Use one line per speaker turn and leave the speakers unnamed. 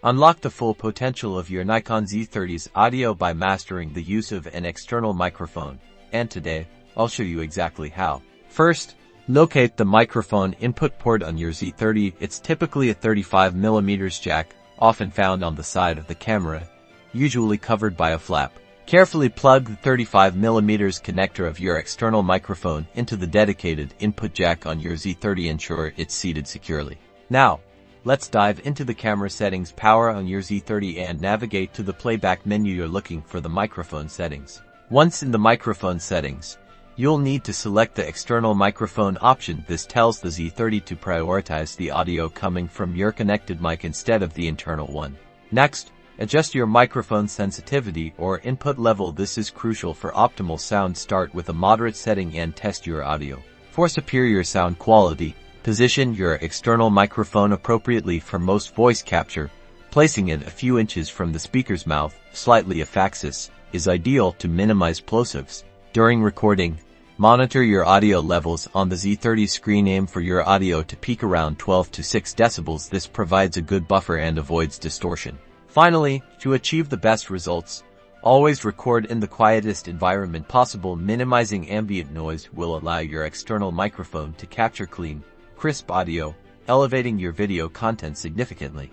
Unlock the full potential of your Nikon Z30's audio by mastering the use of an external microphone, and today, I'll show you exactly how. First, locate the microphone input port on your Z30. It's typically a 35mm jack, often found on the side of the camera, usually covered by a flap. Carefully plug the 35mm connector of your external microphone into the dedicated input jack on your Z30. Ensure it's seated securely. Now, let's dive into the camera settings. Power on your Z30 and navigate to the playback menu. You're looking for the microphone settings. Once in the microphone settings, you'll need to select the external microphone option. This tells the Z30 to prioritize the audio coming from your connected mic instead of the internal one. Next, adjust your microphone sensitivity or input level. This is crucial for optimal sound. Start with a moderate setting and test your audio. For superior sound quality, position your external microphone appropriately for most voice capture. Placing it a few inches from the speaker's mouth, slightly off axis, is ideal to minimize plosives. During recording, monitor your audio levels on the Z30 screen. Aim for your audio to peak around 12 to 6 decibels. This provides a good buffer and avoids distortion. Finally, to achieve the best results, always record in the quietest environment possible. Minimizing ambient noise will allow your external microphone to capture clean, crisp audio, elevating your video content significantly.